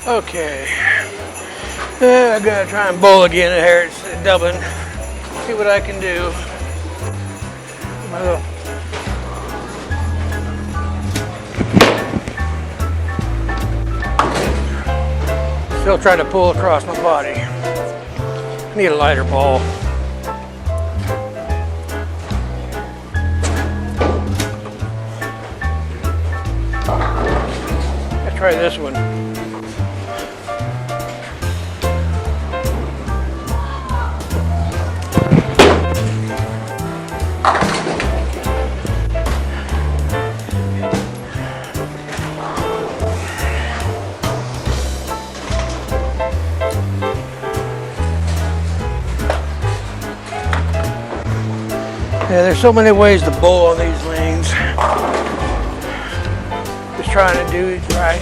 Okay. I gotta try and bowl again here at Dublin. See what I can do. Still trying to pull across my body. I need a lighter ball. Let's try this one. Yeah, there's so many ways to bowl on these lanes. Just trying to do it right.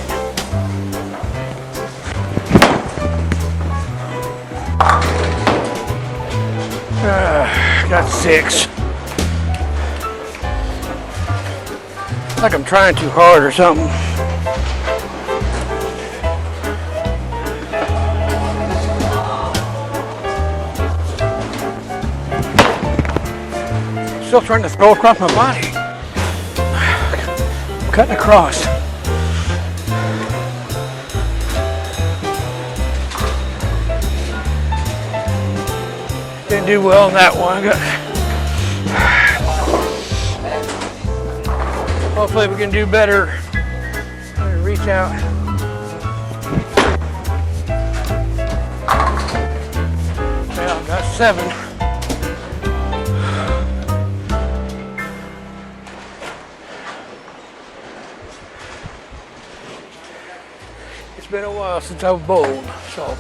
Got 6. Like I'm trying too hard or something. Still trying to throw across my body. I'm cutting across. Didn't do well on that one. Hopefully we can do better. Reach out. Well, I got 7. It's been a while since I've bowled, so.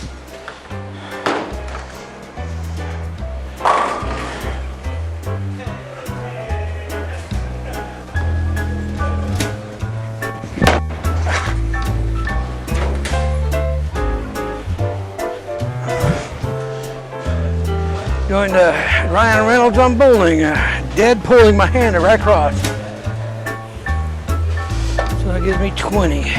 Doing Ryan Reynolds on bowling, dead pulling my hand right across. So that gives me 20.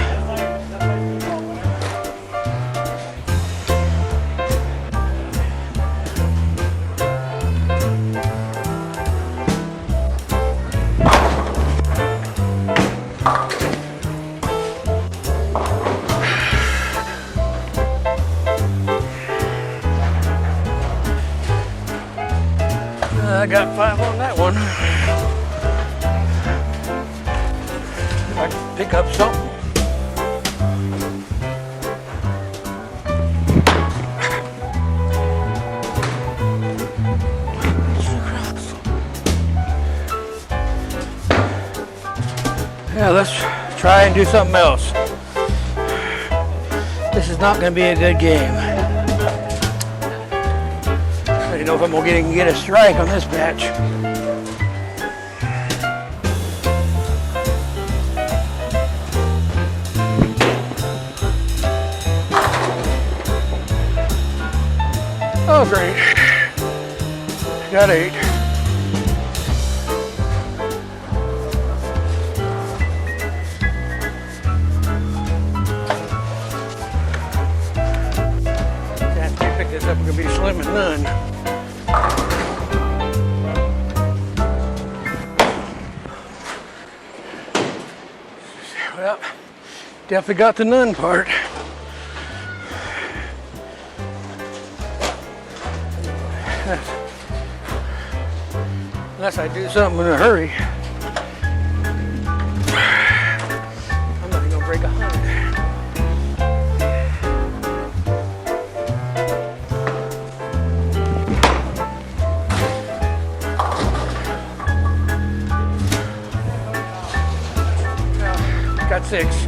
I got 5 on that one. If I can pick up something. Yeah, let's try and do something else. This is not going to be a good game. I don't know if I'm going to get a strike on this batch. Oh, great. Got 8. After I pick this up, we're going to be slim and none. Well, definitely got the none part. Unless I do something in a hurry. I'm not even gonna break 100. Got 6.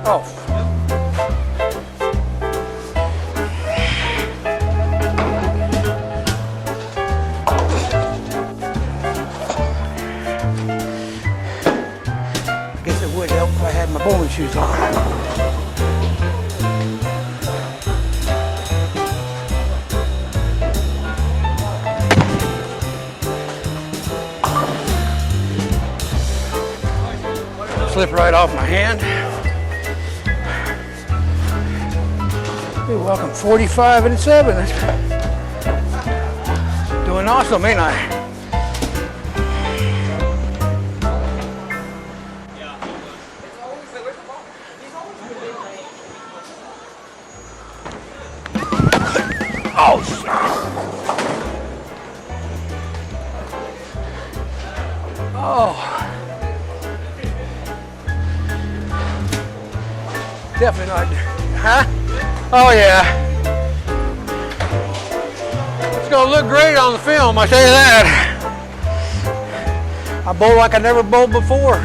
Oh. I guess it would help if I had my bowling shoes on. Slip right off my hand. Hey, welcome 45-7. That's doing awesome, ain't I? Oh, shit. Oh. Definitely not. Huh? Oh yeah. It's gonna look great on the film, I tell you that. I bowl like I never bowled before.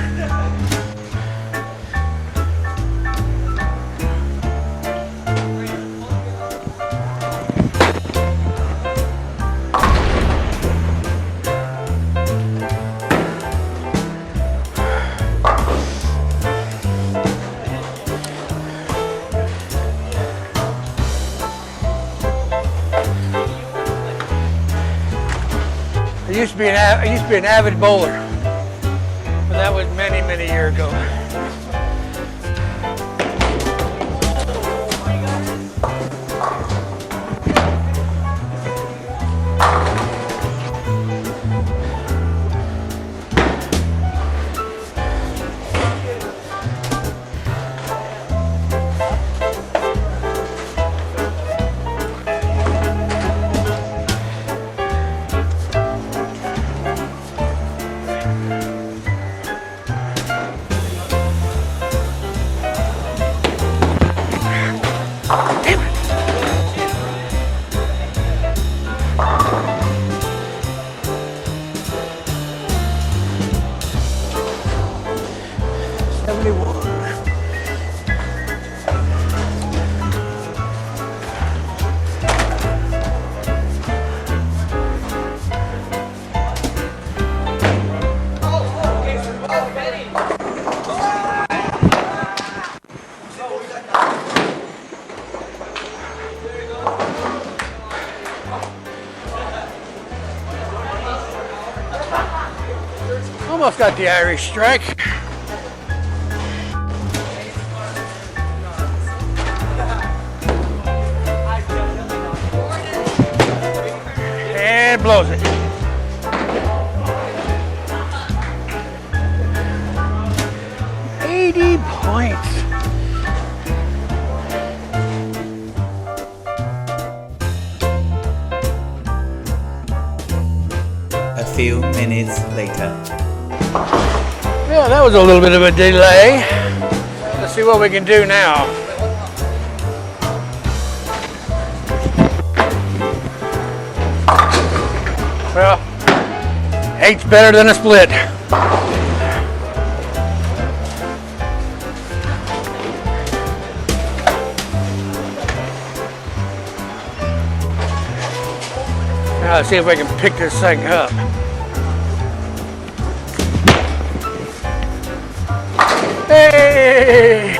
I used to be an avid bowler, but that was many, many years ago. Almost got the Irish strike. And blows it. Points. A few minutes later. Yeah, that was a little bit of a delay. Let's see what we can do now. Well, 8's better than a split. Now let's see if we can pick this thing up. Hey!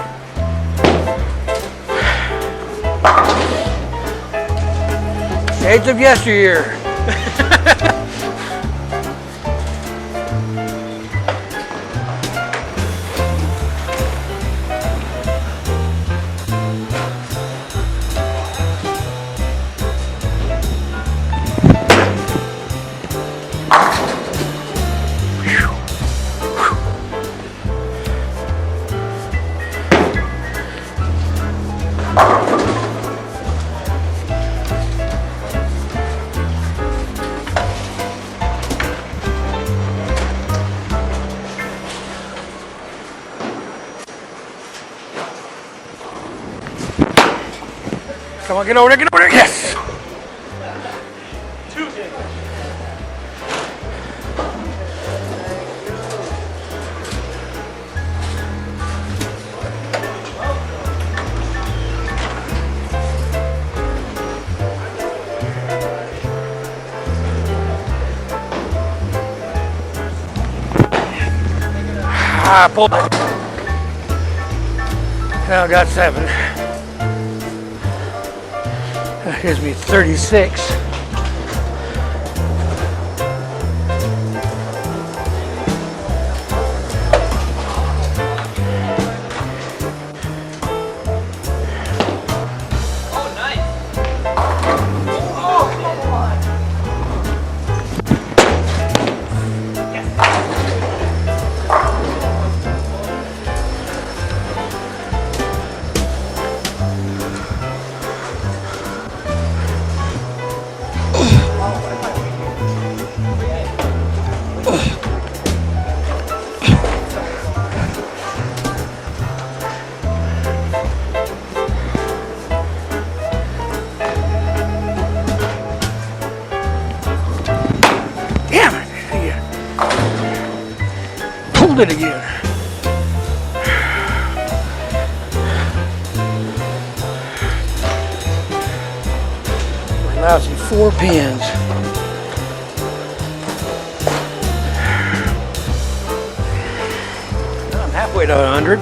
Shades of yesteryear. Come on, get over there, get over there, yes! I pulled it. Now I got 7. That gives me 36. Damn it! Yeah. Pulled it again. Lousy 4 pins. I'm halfway to 100.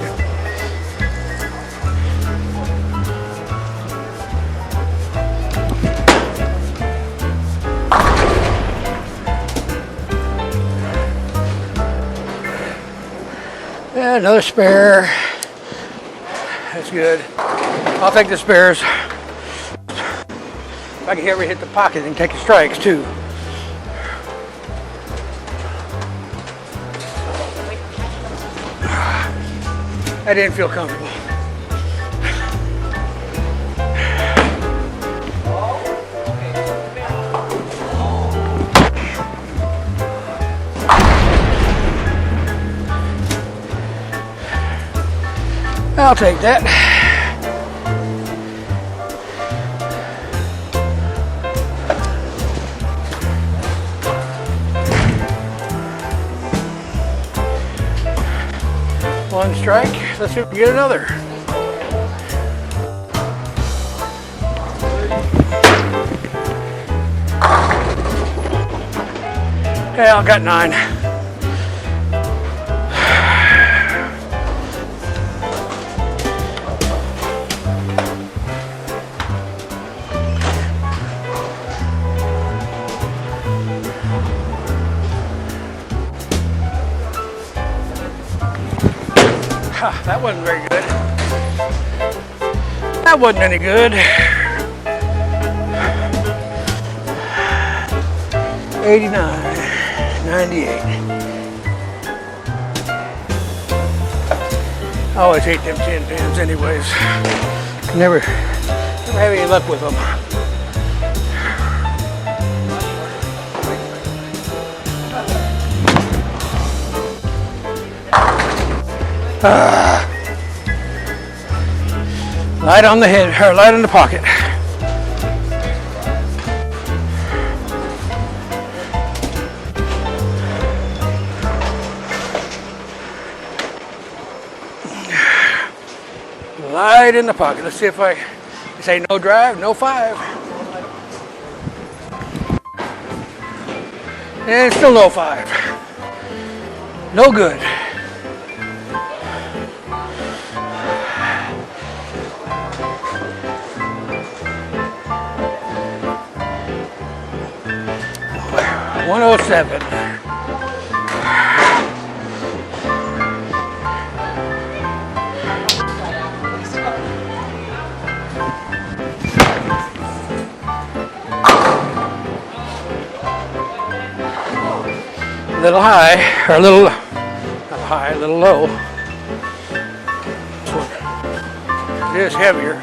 Yeah, another spare. That's good. I'll take the spares. If I can ever hit the pocket and take the strikes too. That didn't feel comfortable. I'll take that. One strike. Let's see if we can get another. Okay, I got 9. That wasn't very good. That wasn't any good. 89, 98. I always hate them 10 pins anyways. Never have any luck with them. Light on the head, or light in the pocket. Light in the pocket. Let's see if I say no drive, no 5. And still no 5. No good. $107. A little high, or a little, not high, a little low. This one is heavier.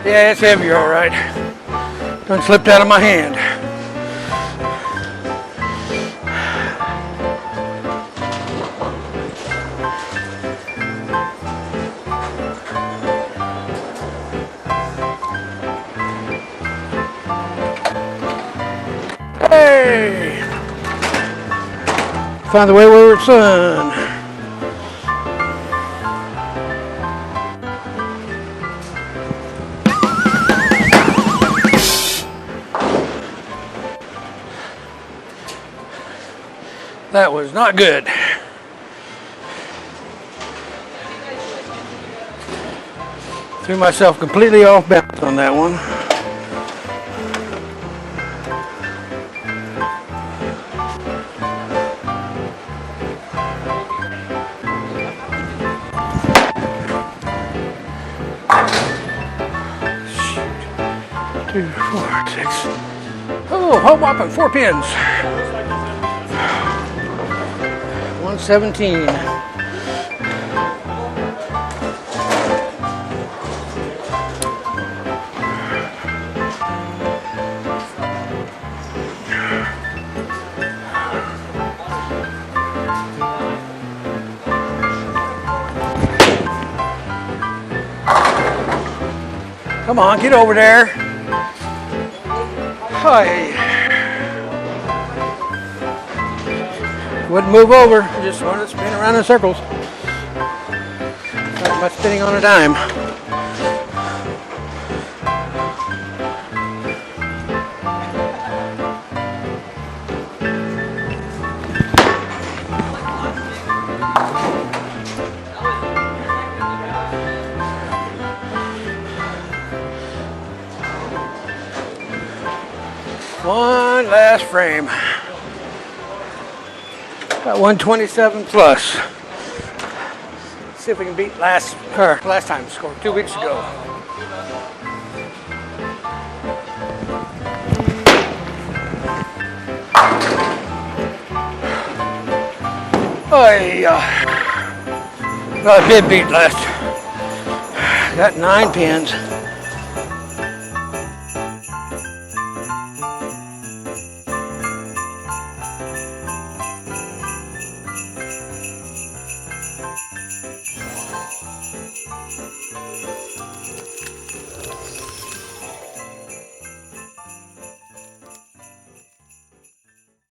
Yeah, it's heavier, all right. Done slipped out of my hand. Hey! Find the wayward son. That was not good. Threw myself completely off balance on that one. Shoot. 2, 4, 6. Oh, whole whopping 4 pins. 117. Come on, get over there. Hi. Wouldn't move over, just wanted to spin around in circles. Not much spinning on a dime. One last frame. Got 127 plus. See if we can beat last time score 2 weeks ago. I did beat last. Got 9 pins.